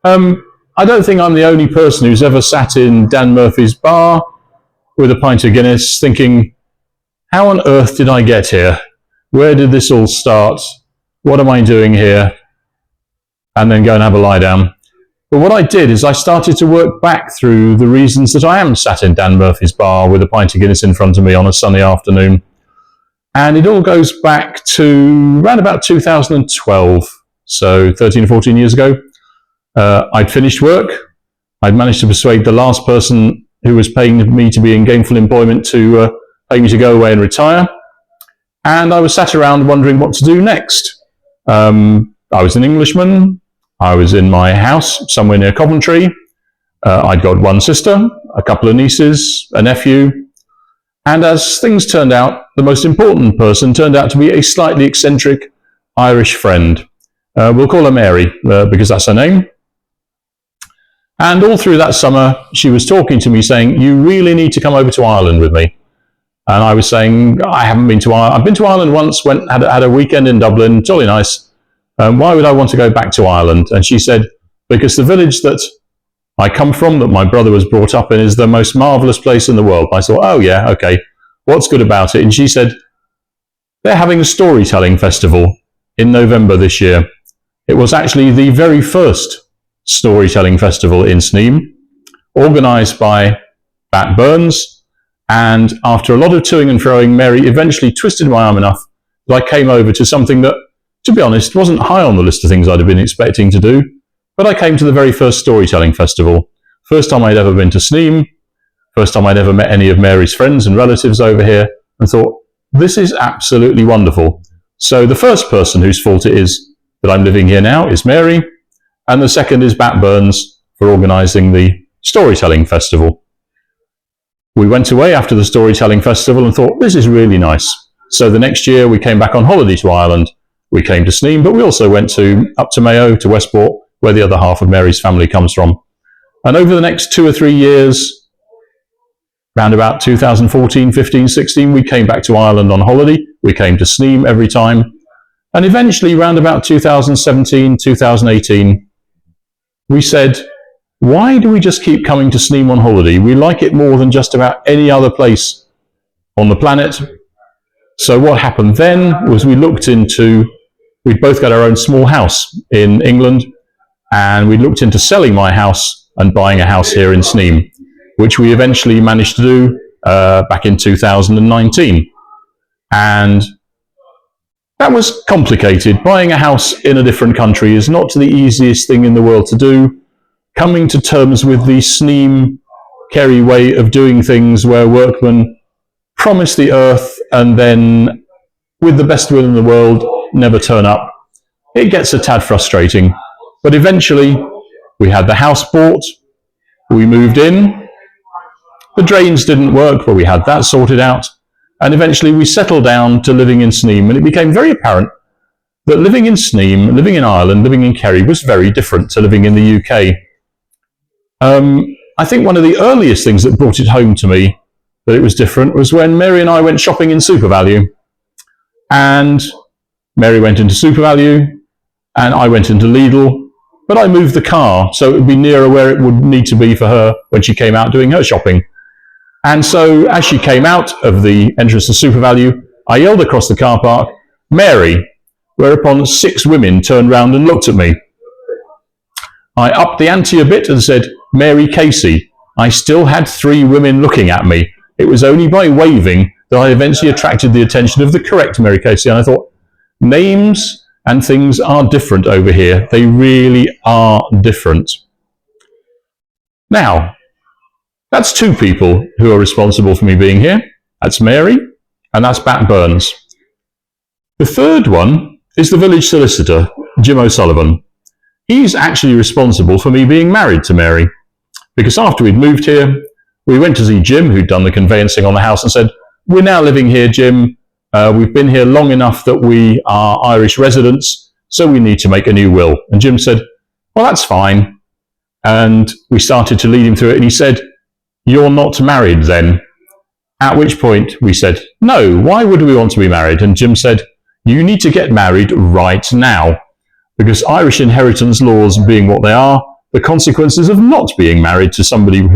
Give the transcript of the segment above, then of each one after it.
I don't think I'm the only person who's ever sat in Dan Murphy's bar with a pint of Guinness thinking, how on earth did I get here? Where did this all start? What am I doing here? And then go and have a lie down. But what I did is I started to work back through the reasons that I am sat in Dan Murphy's bar with a pint of Guinness in front of me on a sunny afternoon. And it all goes back to around about 2012, so 13 or 14 years ago. I'd finished work. I'd managed to persuade the last person who was paying me to be in gainful employment to pay me to go away and retire. And I was sat around wondering what to do next. I was an Englishman. I was in my house somewhere near Coventry. I'd got one sister, a couple of nieces, a nephew. And as things turned out, the most important person turned out to be a slightly eccentric Irish friend. We'll call her Mary, because that's her name. And all through that summer, she was talking to me saying, you really need to come over to Ireland with me. And I was saying, I haven't been to Ireland. I've been to Ireland once, had a weekend in Dublin, jolly nice. Why would I want to go back to Ireland? And she said, because the village that I come from, that my brother was brought up in, is the most marvellous place in the world. I thought, oh yeah, okay, what's good about it? And she said, they're having a storytelling festival in November this year. It was actually the very first storytelling festival in Sneem, organised by Bat Burns. And after a lot of toing and froing, Mary eventually twisted my arm enough that I came over to something that, to be honest, wasn't high on the list of things I'd have been expecting to do. But I came to the very first storytelling festival. First time I'd ever been to Sneem. First time I'd ever met any of Mary's friends and relatives over here, and thought, this is absolutely wonderful. So the first person whose fault it is that I'm living here now is Mary, and the second is Bat Burns for organising the storytelling festival. We went away after the storytelling festival and thought, this is really nice. So the next year we came back on holiday to Ireland. We came to Sneem, but we also went up to Mayo, to Westport, where the other half of Mary's family comes from. And over the next 2 or 3 years, around about 2014, 15, 16, we came back to Ireland on holiday. We came to Sneem every time. And eventually, around about 2017, 2018, we said, why do we just keep coming to Sneem on holiday? We like it more than just about any other place on the planet. So what happened then was we'd both got our own small house in England, and we looked into selling my house and buying a house here in Sneem, which we eventually managed to do back in 2019. And that was complicated. Buying a house in a different country is not the easiest thing in the world to do. Coming to terms with the Sneem, Kerry way of doing things, where workmen promise the earth and then, with the best will in the world, never turn up. It gets a tad frustrating. But eventually, we had the house bought, we moved in, the drains didn't work, but we had that sorted out, and eventually we settled down to living in Sneem, and it became very apparent that living in Sneem, living in Ireland, living in Kerry was very different to living in the UK. I think one of the earliest things that brought it home to me that it was different was when Mary and I went shopping in SuperValu. And Mary went into SuperValu, and I went into Lidl, but I moved the car so it would be nearer where it would need to be for her when she came out doing her shopping. And so as she came out of the entrance to SuperValu, I yelled across the car park, Mary, whereupon 6 women turned round and looked at me. I upped the ante a bit and said, Mary Casey. I still had 3 women looking at me. It was only by waving that I eventually attracted the attention of the correct Mary Casey. And I thought, names and things are different over here. They really are different. Now, that's 2 people who are responsible for me being here. That's Mary, and that's Bat Burns. The third one is the village solicitor, Jim O'Sullivan. He's actually responsible for me being married to Mary, because after we'd moved here, we went to see Jim, who'd done the conveyancing on the house, and said, we're now living here, Jim. We've been here long enough that we are Irish residents, so we need to make a new will. And Jim said, well, that's fine. And we started to lead him through it, and he said, you're not married then? At which point we said, no, why would we want to be married? And Jim said, you need to get married right now, because Irish inheritance laws being what they are, the consequences of not being married to somebody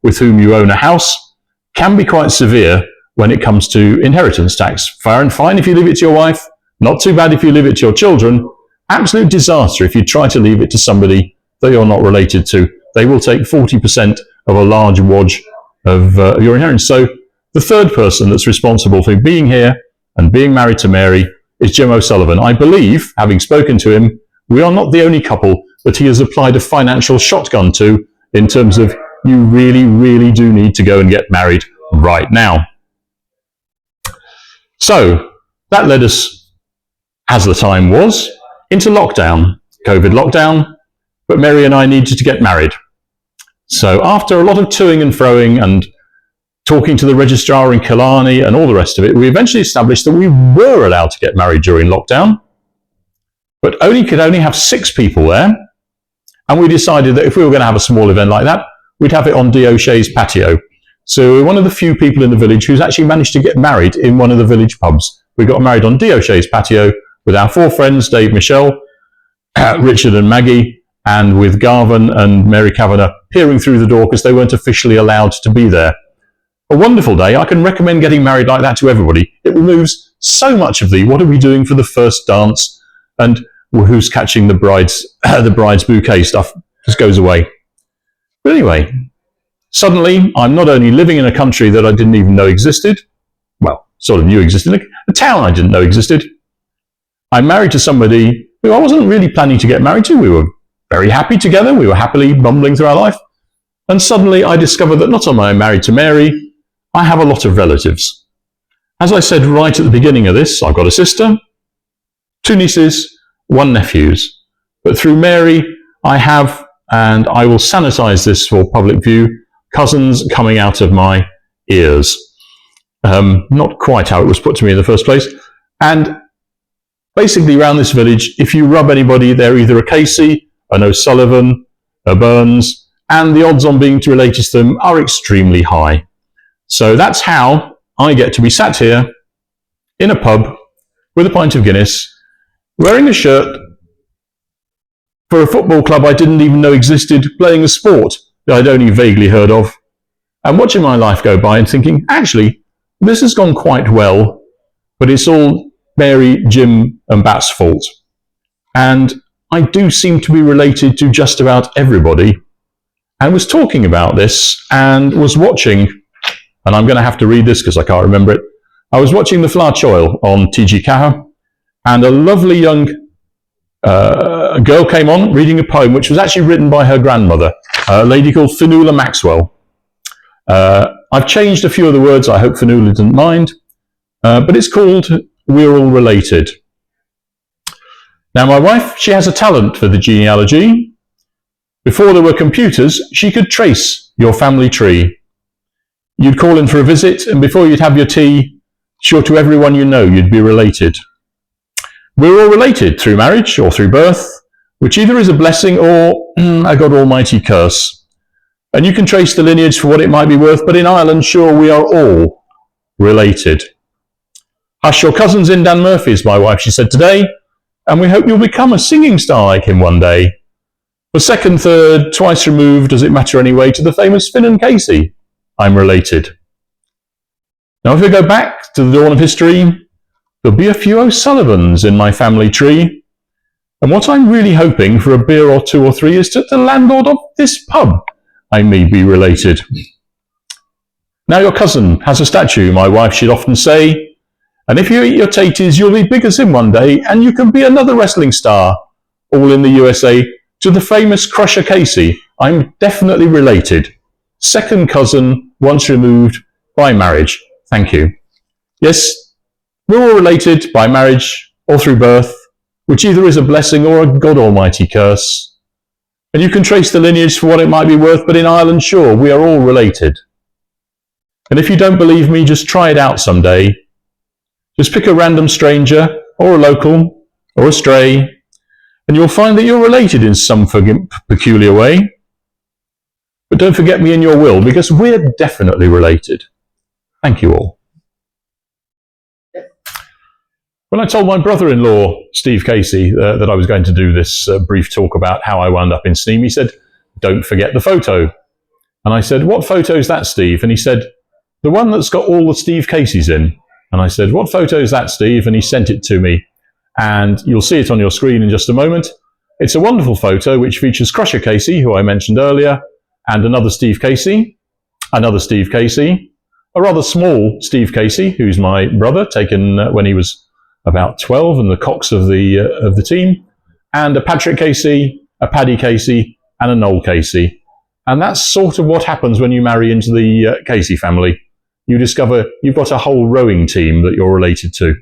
with whom you own a house can be quite severe when it comes to inheritance tax. Fair and fine if you leave it to your wife, not too bad if you leave it to your children, absolute disaster if you try to leave it to somebody that you're not related to. They will take 40% of a large wodge of your inheritance. So the third person that's responsible for being here and being married to Mary is Jim O'Sullivan. I believe, having spoken to him, we are not the only couple that he has applied a financial shotgun to in terms of you really, really do need to go and get married right now. So that led us, as the time was, into lockdown, COVID lockdown, but Mary and I needed to get married. So after a lot of toing and froing and talking to the registrar in Killarney and all the rest of it, we eventually established that we were allowed to get married during lockdown, but could only have 6 people there. And we decided that if we were going to have a small event like that, we'd have it on D. O'Shea's patio. So we're one of the few people in the village who's actually managed to get married in one of the village pubs. We got married on D. O'Shea's patio with our 4 friends, Dave, Michelle, Richard and Maggie, and with Garvin and Mary Kavanagh peering through the door because they weren't officially allowed to be there. A wonderful day. I can recommend getting married like that to everybody. It removes so much of the what are we doing for the first dance and who's catching the bride's bouquet stuff just goes away. But anyway, suddenly I'm not only living in a country that I didn't even know existed, well, sort of knew existed, a town I didn't know existed. I'm married to somebody who I wasn't really planning to get married to. We were very happy together. We were happily bumbling through our life. And suddenly I discovered that not only am I married to Mary, I have a lot of relatives. As I said right at the beginning of this, I've got a sister, 2 nieces, 1 nephews. But through Mary, I have, and I will sanitize this for public view, cousins coming out of my ears. Not quite how it was put to me in the first place. And basically around this village, if you rub anybody, they're either a Casey, an O'Sullivan, a Burns, and the odds on being related to them are extremely high. So that's how I get to be sat here in a pub with a pint of Guinness, wearing a shirt for a football club I didn't even know existed, playing a sport that I'd only vaguely heard of, and watching my life go by and thinking, actually, this has gone quite well, but it's all Mary, Jim, and Bat's fault. And I do seem to be related to just about everybody, and was talking about this and was watching, and I'm going to have to read this because I can't remember it. I was watching the Fla Choil on TG Caha, and a lovely young girl came on reading a poem which was actually written by her grandmother, a lady called Fionnuala Maxwell. I've changed a few of the words, I hope Fionnuala didn't mind, but it's called We're All Related. Now my wife, she has a talent for the genealogy. Before there were computers, she could trace your family tree. You'd call in for a visit, and before you'd have your tea, sure to everyone you know you'd be related. We're all related through marriage or through birth, which either is a blessing or a God Almighty curse. And you can trace the lineage for what it might be worth, but in Ireland, sure, we are all related. Hush your cousins in Dan Murphy's, my wife, she said today, and we hope you'll become a singing star like him one day. For second, third, twice removed, does it matter anyway, to the famous Finn and Casey, I'm related. Now if we go back to the dawn of history, there'll be a few O'Sullivans in my family tree, and what I'm really hoping for a beer or 2 or 3 is to the landlord of this pub I may be related. Now your cousin has a statue, my wife she'd often say, and if you eat your taties you'll be big as him one day, and you can be another wrestling star, all in the USA, to the famous Crusher Casey, I'm definitely related. Second cousin, once removed by marriage. Thank you. Yes, we're all related by marriage or through birth, which either is a blessing or a God Almighty curse. And you can trace the lineage for what it might be worth, but in Ireland, sure, we are all related. And if you don't believe me, just try it out someday. Just pick a random stranger, or a local, or a stray, and you'll find that you're related in some peculiar way. But don't forget me in your will, because we're definitely related. Thank you all. When I told my brother-in-law, Steve Casey, that I was going to do this brief talk about how I wound up in Sneem, he said, "Don't forget the photo." And I said, "What photo is that, Steve?" And he said, "The one that's got all the Steve Caseys in." And I said, "What photo is that, Steve?" And he sent it to me. And you'll see it on your screen in just a moment. It's a wonderful photo which features Crusher Casey, who I mentioned earlier, and another Steve Casey, a rather small Steve Casey, who's my brother, taken when he was about 12 and the cox of the team, and a Patrick Casey, a Paddy Casey, and a Noel Casey. And that's sort of what happens when you marry into the Casey family. You discover you've got a whole rowing team that you're related to.